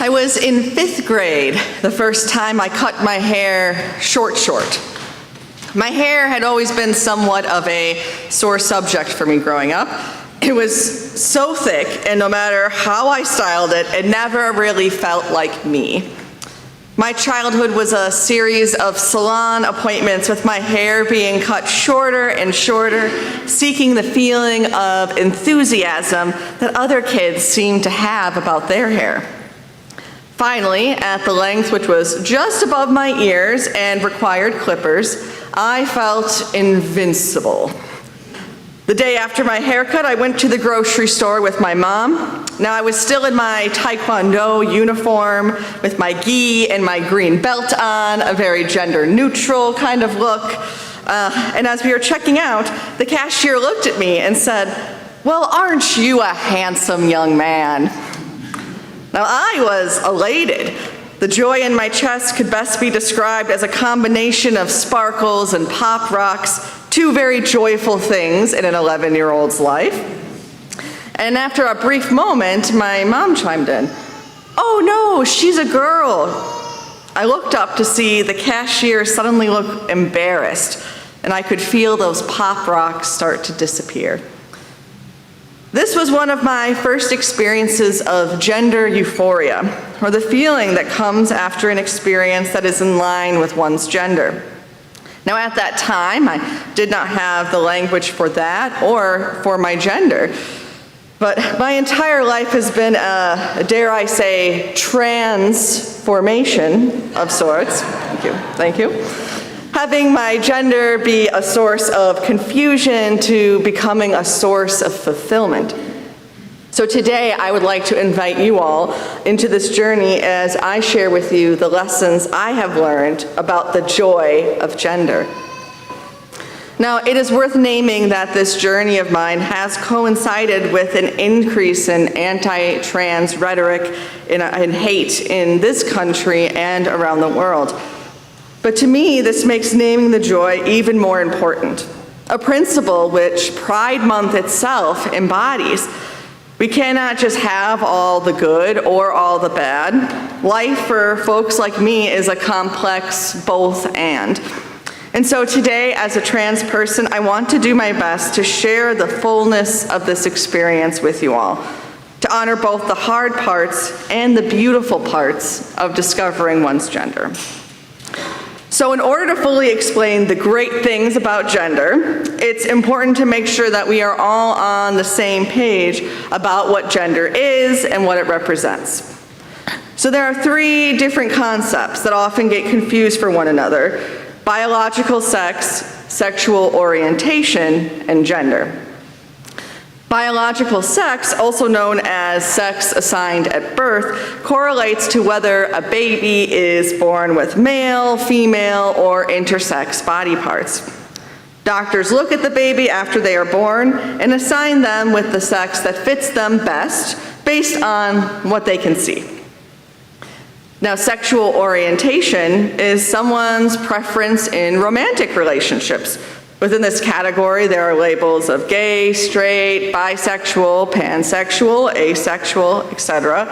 I was in 5th grade the first time I cut my hair short. My hair had always been somewhat of a sore subject for me growing up. It was so thick, and no matter how I styled it, it never really felt like me. My childhood was a series of salon appointments with my hair being cut shorter and shorter, seeking the feeling of enthusiasm that other kids seemed to have about their hair. Finally, at the length which was just above my ears and required clippers, I felt invincible. The day after my haircut, I went to the grocery store with my mom. Now, I was still in my Taekwondo uniform with my gi and my green belt on, a very gender-neutral kind of look. And as we were checking out, the cashier looked at me and said, "Well, aren't you a handsome young man?" Now, I was elated. The joy in my chest could best be described as a combination of sparkles and pop rocks, two very joyful things in an 11-year-old's life. And after a brief moment, my mom chimed in, "Oh no, she's a girl." I looked up to see the cashier suddenly look embarrassed, and I could feel those pop rocks start to disappear. This was one of my first experiences of gender euphoria, or the feeling that comes after an experience that is in line with one's gender. Now, at that time, I did not have the language for that or for my gender, but my entire life has been a, dare I say, transformation of sorts. Thank you. Having my gender be a source of confusion to becoming a source of fulfillment. So today, I would like to invite you all into this journey as I share with you the lessons I have learned about the joy of gender. Now, it is worth naming that this journey of mine has coincided with an increase in anti-trans rhetoric and hate in this country and around the world. But to me, this makes naming the joy even more important, a principle which Pride Month itself embodies. We cannot just have all the good or all the bad. Life for folks like me is a complex both and. And so today, as a trans person, I want to do my best to share the fullness of this experience with you all, to honor both the hard parts and the beautiful parts of discovering one's gender. So in order to fully explain the great things about gender, it's important to make sure that we are all on the same page about what gender is and what it represents. So there are 3 different concepts that often get confused for one another: biological sex, sexual orientation, and gender. Biological sex, also known as sex assigned at birth, correlates to whether a baby is born with male, female, or intersex body parts. Doctors look at the baby after they are born and assign them with the sex that fits them best based on what they can see. Now, sexual orientation is someone's preference in romantic relationships. Within this category, there are labels of gay, straight, bisexual, pansexual, asexual, etc.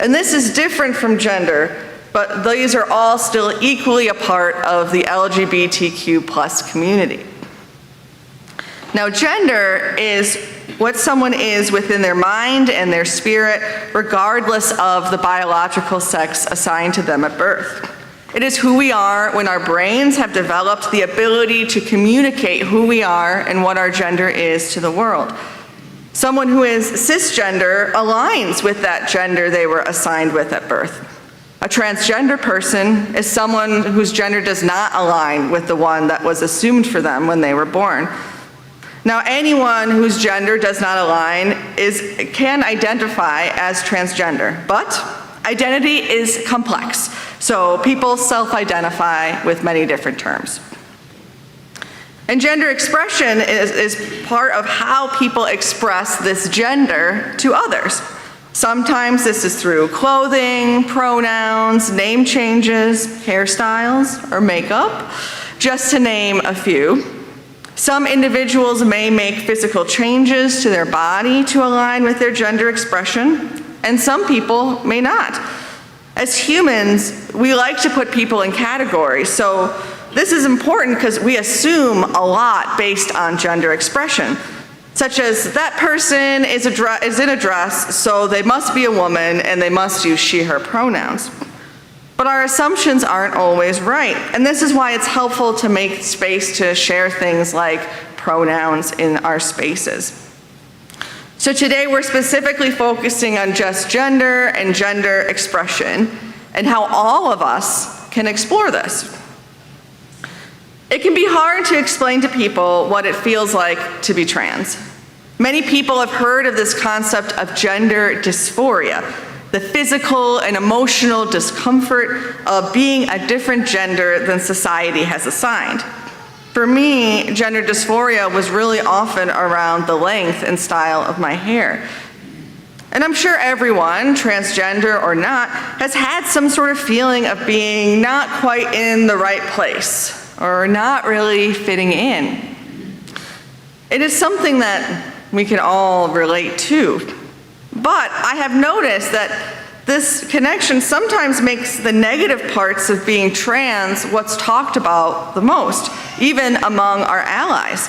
And this is different from gender, but these are all still equally a part of the LGBTQ+ community. Now, gender is what someone is within their mind and their spirit, regardless of the biological sex assigned to them at birth. It is who we are when our brains have developed the ability to communicate who we are and what our gender is to the world. Someone who is cisgender aligns with that gender they were assigned with at birth. A transgender person is someone whose gender does not align with the one that was assumed for them when they were born. Now, anyone whose gender does not align can identify as transgender, but identity is complex, so people self-identify with many different terms. And gender expression is part of how people express this gender to others. Sometimes this is through clothing, pronouns, name changes, hairstyles, or makeup, just to name a few. Some individuals may make physical changes to their body to align with their gender expression, and some people may not. As humans, we like to put people in categories, so this is important because we assume a lot based on gender expression, such as that person is in a dress, so they must be a woman and they must use she, her pronouns. But our assumptions aren't always right, and this is why it's helpful to make space to share things like pronouns in our spaces. So today we're specifically focusing on just gender and gender expression and how all of us can explore this. It can be hard to explain to people what it feels like to be trans. Many people have heard of this concept of gender dysphoria, the physical and emotional discomfort of being a different gender than society has assigned. For me, gender dysphoria was really often around the length and style of my hair. And I'm sure everyone, transgender or not, has had some sort of feeling of being not quite in the right place or not really fitting in. It is something that we can all relate to. But I have noticed that this connection sometimes makes the negative parts of being trans what's talked about the most, even among our allies.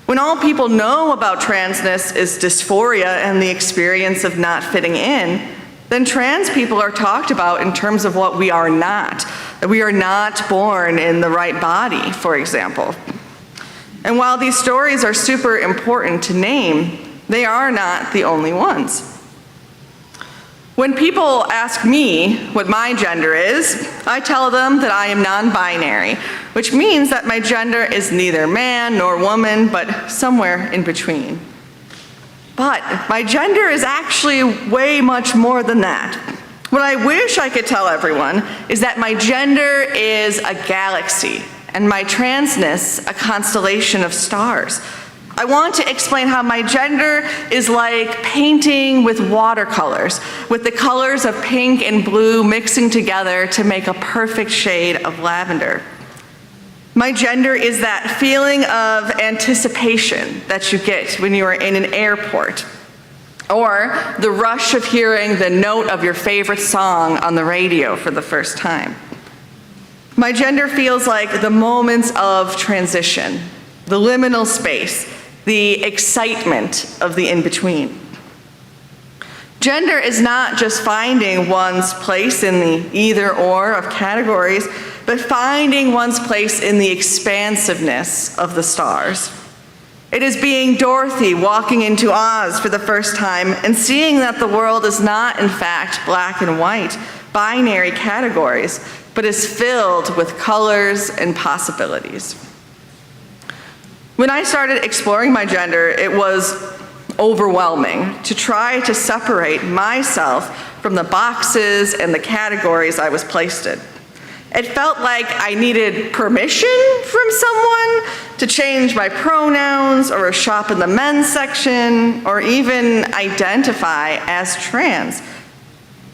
When all people know about transness is dysphoria and the experience of not fitting in, then trans people are talked about in terms of what we are not. That we are not born in the right body, for example. And while these stories are super important to name, they are not the only ones. When people ask me what my gender is, I tell them that I am non-binary, which means that my gender is neither man nor woman, but somewhere in between. But my gender is actually way much more than that. What I wish I could tell everyone is that my gender is a galaxy, and my transness a constellation of stars. I want to explain how my gender is like painting with watercolors, with the colors of pink and blue mixing together to make a perfect shade of lavender. My gender is that feeling of anticipation that you get when you are in an airport, or the rush of hearing the note of your favorite song on the radio for the first time. My gender feels like the moments of transition, the liminal space, the excitement of the in-between. Gender is not just finding one's place in the either-or of categories, but finding one's place in the expansiveness of the stars. It is being Dorothy walking into Oz for the first time and seeing that the world is not, in fact, black and white, binary categories, but is filled with colors and possibilities. When I started exploring my gender, it was overwhelming to try to separate myself from the boxes and the categories I was placed in. It felt like I needed permission from someone to change my pronouns or shop in the men's section or even identify as trans.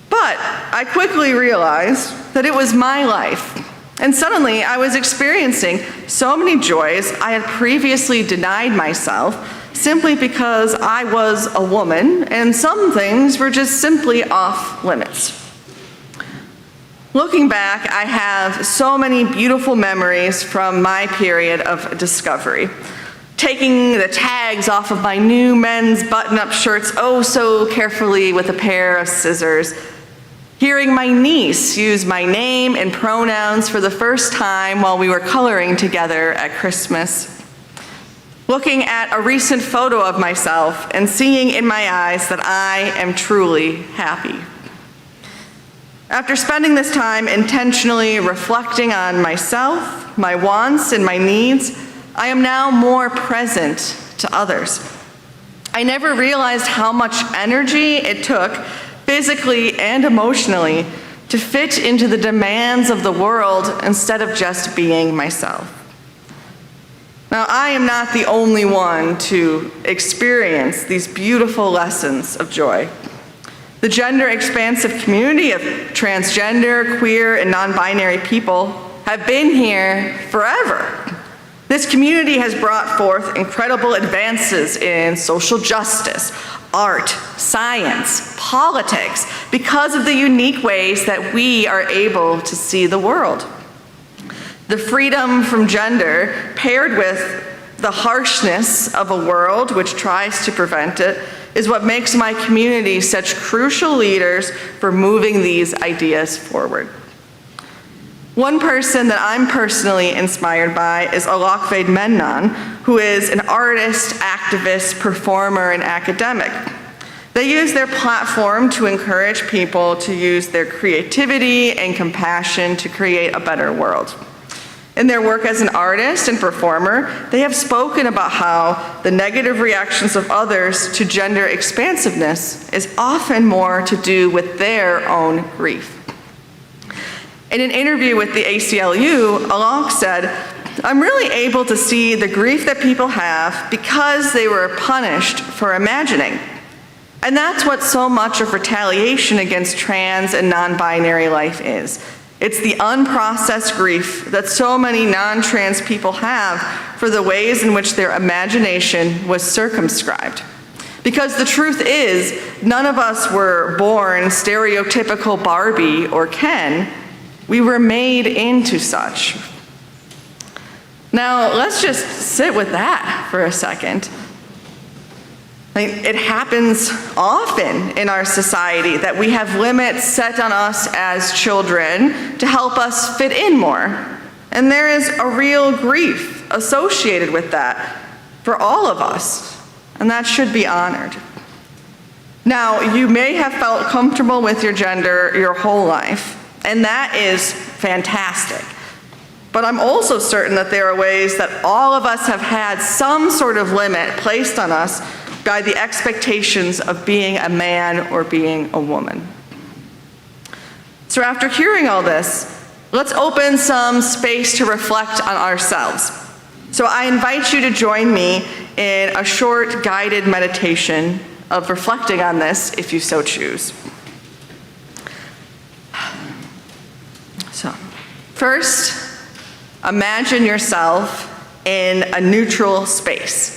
But I quickly realized that it was my life. And suddenly I was experiencing so many joys I had previously denied myself simply because I was a woman and some things were just simply off limits. Looking back, I have so many beautiful memories from my period of discovery. Taking the tags off of my new men's button-up shirts oh so carefully with a pair of scissors. Hearing my niece use my name and pronouns for the first time while we were coloring together at Christmas. Looking at a recent photo of myself and seeing in my eyes that I am truly happy. After spending this time intentionally reflecting on myself, my wants, and my needs, I am now more present to others. I never realized how much energy it took, physically and emotionally, to fit into the demands of the world instead of just being myself. Now, I am not the only one to experience these beautiful lessons of joy. The gender-expansive community of transgender, queer, and non-binary people have been here forever. This community has brought forth incredible advances in social justice, art, science, politics, because of the unique ways that we are able to see the world. The freedom from gender, paired with the harshness of a world which tries to prevent it, is what makes my community such crucial leaders for moving these ideas forward. One person that I'm personally inspired by is Alakved Mennon, who is an artist, activist, performer, and academic. They use their platform to encourage people to use their creativity and compassion to create a better world. In their work as an artist and performer, they have spoken about how the negative reactions of others to gender expansiveness is often more to do with their own grief. In an interview with the ACLU, Alak said, "I'm really able to see the grief that people have because they were punished for imagining. And that's what so much of retaliation against trans and non-binary life is. It's the unprocessed grief that so many non-trans people have for the ways in which their imagination was circumscribed. Because the truth is, none of us were born stereotypical Barbie or Ken. We were made into such." Now, let's just sit with that for a second. It happens often in our society that we have limits set on us as children to help us fit in more. And there is a real grief associated with that for all of us, and that should be honored. Now, you may have felt comfortable with your gender your whole life, and that is fantastic. But I'm also certain that there are ways that all of us have had some sort of limit placed on us by the expectations of being a man or being a woman. So after hearing all this, let's open some space to reflect on ourselves. So I invite you to join me in a short guided meditation of reflecting on this if you so choose. So, first, imagine yourself in a neutral space.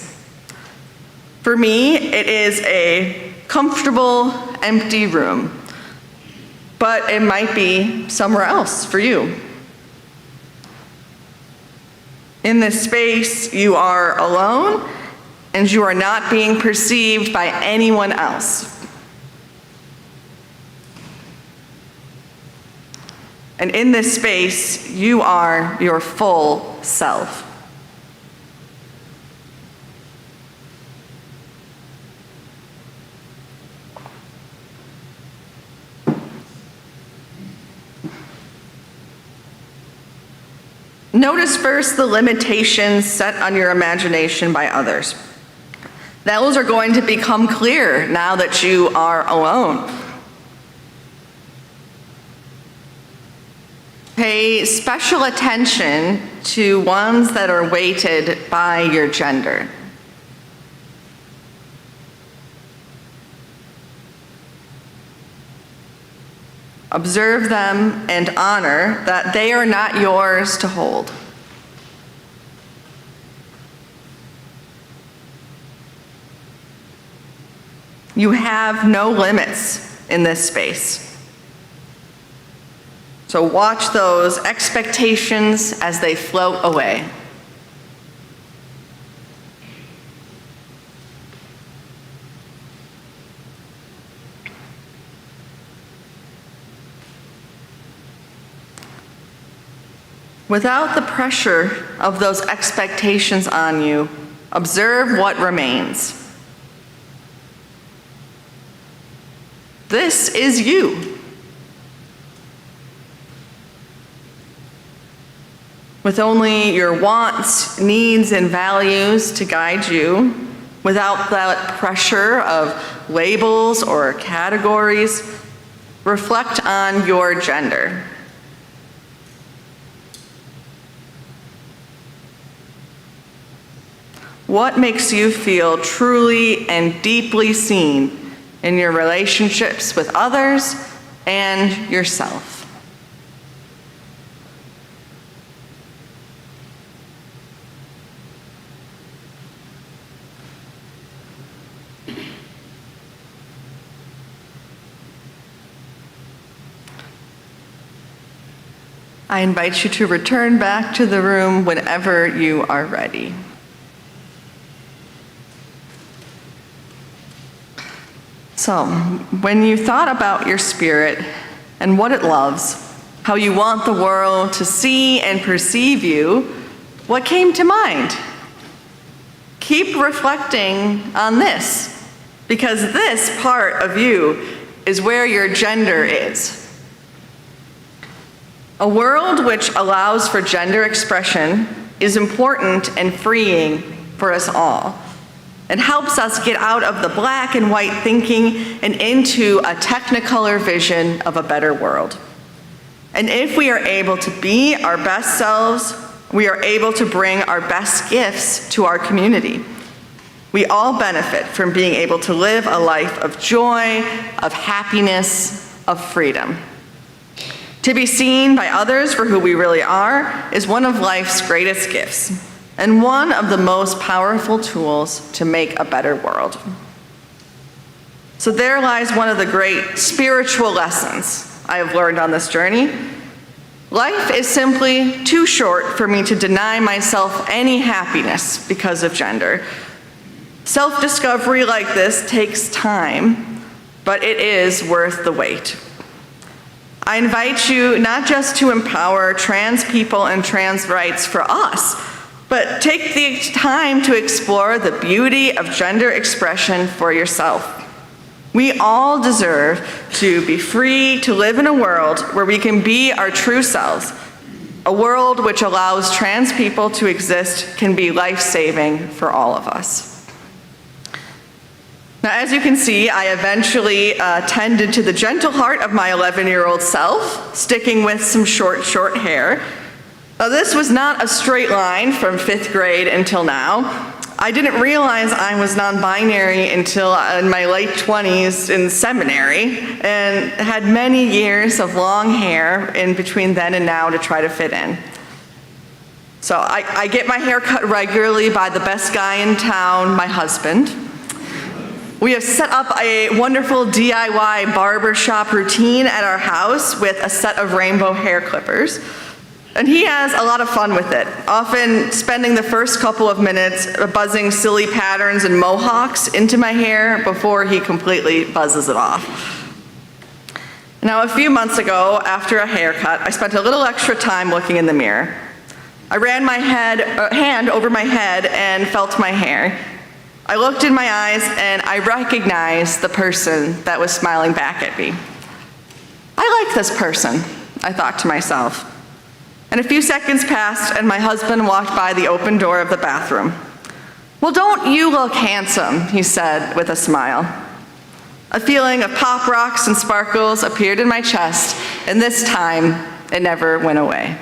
For me, it is a comfortable, empty room, but it might be somewhere else for you. In this space, you are alone, and you are not being perceived by anyone else. And in this space, you are your full self. Notice first the limitations set on your imagination by others. Those are going to become clear now that you are alone. Pay special attention to ones that are weighted by your gender. Observe them and honor that they are not yours to hold. You have no limits in this space. So watch those expectations as they float away. Without the pressure of those expectations on you, observe what remains. This is you. With only your wants, needs, and values to guide you, without that pressure of labels or categories, reflect on your gender. What makes you feel truly and deeply seen in your relationships with others and yourself? I invite you to return back to the room whenever you are ready. So, when you thought about your spirit and what it loves, how you want the world to see and perceive you, what came to mind? Keep reflecting on this, because this part of you is where your gender is. A world which allows for gender expression is important and freeing for us all. It helps us get out of the black and white thinking and into a technicolor vision of a better world. And if we are able to be our best selves, we are able to bring our best gifts to our community. We all benefit from being able to live a life of joy, of happiness, of freedom. To be seen by others for who we really are is one of life's greatest gifts, and one of the most powerful tools to make a better world. So there lies one of the great spiritual lessons I have learned on this journey. Life is simply too short for me to deny myself any happiness because of gender. Self-discovery like this takes time, but it is worth the wait. I invite you not just to empower trans people and trans rights for us, but take the time to explore the beauty of gender expression for yourself. We all deserve to be free to live in a world where we can be our true selves. A world which allows trans people to exist can be life-saving for all of us. Now, as you can see, I eventually tended to the gentle heart of my 11-year-old self, sticking with some short hair. Now, this was not a straight line from 5th grade until now. I didn't realize I was non-binary until in my late 20s in seminary, and had many years of long hair in between then and now to try to fit in. So I get my hair cut regularly by the best guy in town, my husband. We have set up a wonderful DIY barbershop routine at our house with a set of rainbow hair clippers. And he has a lot of fun with it, often spending the first couple of minutes buzzing silly patterns and mohawks into my hair before he completely buzzes it off. Now, a few months ago, after a haircut, I spent a little extra time looking in the mirror. I ran my hand over my head and felt my hair. I looked in my eyes and I recognized the person that was smiling back at me. I like this person, I thought to myself. And a few seconds passed and my husband walked by the open door of the bathroom. "Well, don't you look handsome," he said with a smile. A feeling of pop rocks and sparkles appeared in my chest, and this time it never went away.